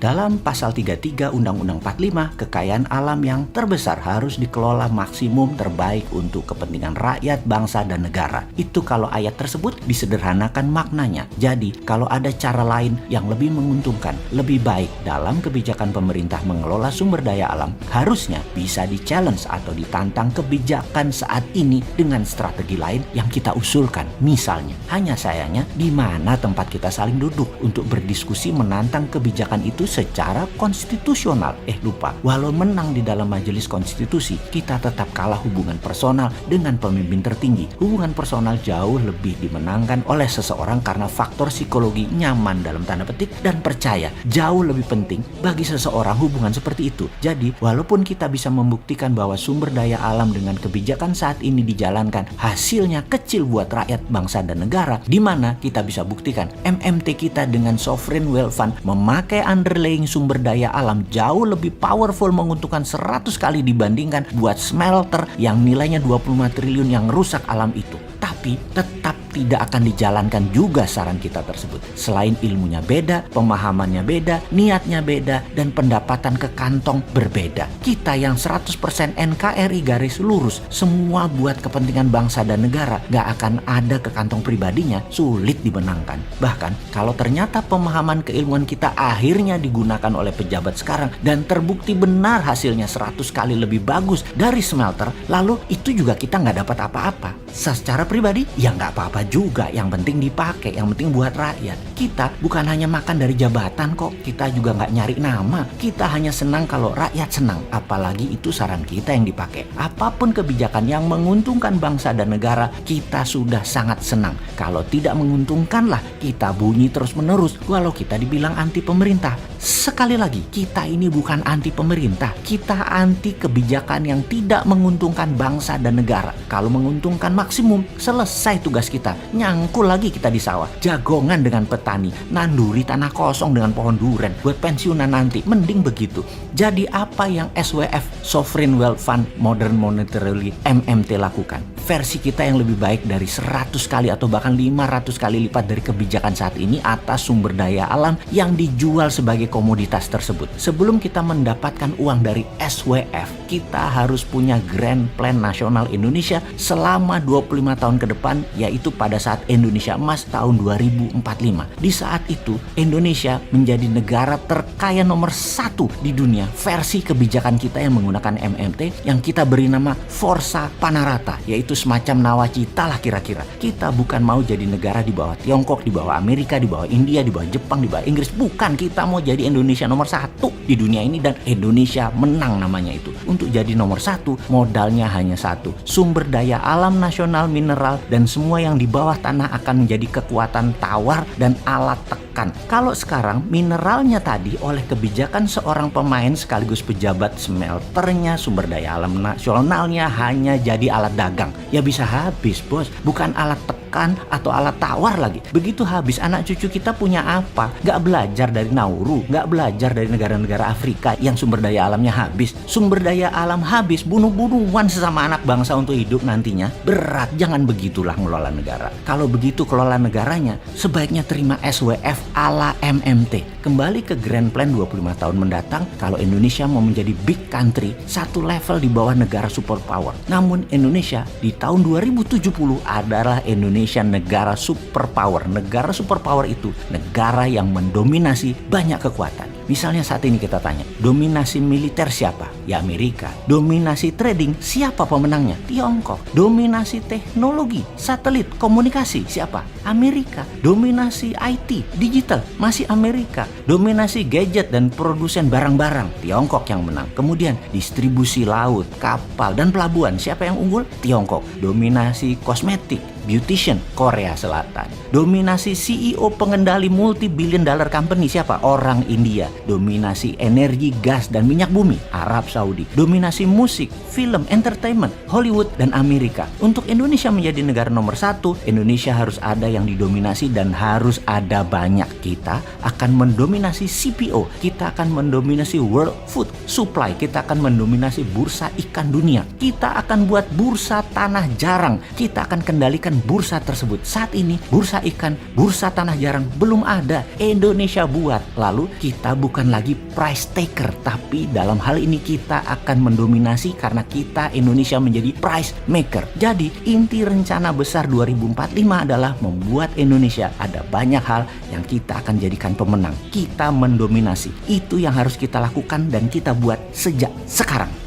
Dalam pasal 33 Undang-Undang 45, kekayaan alam yang terbesar harus dikelola maksimum terbaik untuk kepentingan rakyat, bangsa, dan negara. Itu kalau ayat tersebut disederhanakan maknanya. Jadi, kalau ada cara lain yang lebih menguntungkan, lebih baik dalam kebijakan pemerintah mengelola sumber daya alam, harusnya bisa di-challenge atau ditantang kebijakan saat ini dengan strategi lain yang kita usulkan. Misalnya, hanya sayangnya di mana tempat kita saling duduk untuk berdiskusi menantang kebijakan itu secara konstitusional. Lupa, walau menang di dalam majelis konstitusi, kita tetap kalah hubungan personal dengan pemimpin tertinggi. Hubungan personal jauh lebih dimenangkan oleh seseorang karena faktor psikologi nyaman dalam tanda petik dan percaya. Jauh lebih penting bagi seseorang hubungan seperti itu. Jadi, walaupun kita bisa membuktikan bahwa sumber daya alam dengan kebijakan saat ini dijalankan, hasilnya kecil buat rakyat, bangsa, dan negara, di mana kita bisa buktikan MMT kita dengan Sovereign Wealth Fund memakai underlying sumber daya alam jauh lebih powerful, menguntungkan 100 kali dibandingkan buat smelter yang nilainya 25 triliun yang rusak alam itu. Tapi tetap tidak akan dijalankan juga saran kita tersebut. Selain ilmunya beda, pemahamannya beda, niatnya beda, dan pendapatan ke kantong berbeda. Kita yang 100% NKRI garis lurus, semua buat kepentingan bangsa dan negara, gak akan ada ke kantong pribadinya, sulit dimenangkan. Bahkan kalau ternyata pemahaman keilmuan kita akhirnya digunakan oleh pejabat sekarang dan terbukti benar hasilnya 100 kali lebih bagus dari smelter, lalu itu juga kita gak dapat apa-apa. Secara pribadi, ya gak apa-apa juga, yang penting dipakai, yang penting buat rakyat. Kita bukan hanya makan dari jabatan kok, kita juga nggak nyari nama. Kita hanya senang kalau rakyat senang, apalagi itu saran kita yang dipakai. Apapun kebijakan yang menguntungkan bangsa dan negara, kita sudah sangat senang. Kalau tidak menguntungkan lah, kita bunyi terus-menerus walau kita dibilang anti pemerintah. Sekali lagi, kita ini bukan anti pemerintah, kita anti kebijakan yang tidak menguntungkan bangsa dan negara. Kalau menguntungkan maksimum, selesai tugas kita. Nyangkul lagi kita di sawah, jagongan dengan petani, nanduri tanah kosong dengan pohon duren buat pensiunan nanti. Mending begitu. Jadi apa yang SWF, Sovereign Wealth Fund Modern Monetarily, MMT lakukan? Versi kita yang lebih baik dari 100 kali atau bahkan 500 kali lipat dari kebijakan saat ini atas sumber daya alam yang dijual sebagai komoditas tersebut. Sebelum kita mendapatkan uang dari SWF, kita harus punya Grand Plan Nasional Indonesia selama 25 tahun ke depan, yaitu pada saat Indonesia Emas tahun 2045. Di saat itu, Indonesia menjadi negara terkaya nomor 1 di dunia versi kebijakan kita yang menggunakan MMT yang kita beri nama Forza Panarata, yaitu semacam nawacita lah kira-kira. Kita bukan mau jadi negara di bawah Tiongkok, di bawah Amerika, di bawah India, di bawah Jepang, di bawah Inggris. Bukan, kita mau jadi Indonesia nomor 1 di dunia ini, dan Indonesia menang namanya itu. Untuk jadi nomor 1, modalnya hanya satu, sumber daya alam nasional, mineral, dan semua yang di bawah tanah akan menjadi kekuatan tawar dan alat tekan. Kalau sekarang mineralnya tadi oleh kebijakan seorang pemain sekaligus pejabat, smelternya, sumber daya alam nasionalnya hanya jadi alat dagang. Ya bisa habis, bos. Bukan alat tekan atau alat tawar lagi. Begitu habis, anak cucu kita punya apa? Gak belajar dari Nauru, gak belajar dari negara-negara Afrika yang sumber daya alamnya habis. Sumber daya alam habis, bunuh-bunuhan sesama anak bangsa untuk hidup nantinya. Berat, jangan begitulah ngelola negara. Kalau begitu kelola negaranya, sebaiknya terima SWF ala MMT. Kembali ke Grand Plan 25 tahun mendatang, kalau Indonesia mau menjadi big country, satu level di bawah negara superpower. Namun Indonesia di tahun 2070 adalah Indonesia negara superpower. Negara superpower itu negara yang mendominasi banyak kekuatan. Misalnya saat ini kita tanya, dominasi militer siapa? Ya Amerika. Dominasi trading, siapa pemenangnya? Tiongkok. Dominasi teknologi, satelit, komunikasi, siapa? Amerika. Dominasi IT, digital, masih Amerika. Dominasi gadget dan produsen barang-barang, Tiongkok yang menang. Kemudian distribusi laut, kapal, dan pelabuhan, siapa yang unggul? Tiongkok. Dominasi kosmetik, beautician, Korea Selatan. Dominasi CEO pengendali multi-billion dollar company, siapa? Orang India. Dominasi energi, gas, dan minyak bumi, Arab Saudi. Dominasi musik, film, entertainment, Hollywood, dan Amerika. Untuk Indonesia menjadi negara nomor 1, Indonesia harus ada yang didominasi dan harus ada banyak. Kita akan mendominasi CPO, kita akan mendominasi world food supply, kita akan mendominasi bursa ikan dunia, kita akan buat bursa tanah jarang, kita akan kendalikan bursa tersebut. Saat ini bursa ikan, bursa tanah jarang belum ada, Indonesia buat. Lalu kita bukan lagi price taker, tapi dalam hal ini kita akan mendominasi karena kita Indonesia menjadi price maker. Jadi inti rencana besar 2045 adalah membuat Indonesia ada banyak hal yang kita akan jadikan pemenang. Kita mendominasi. Itu yang harus kita lakukan dan kita buat sejak sekarang.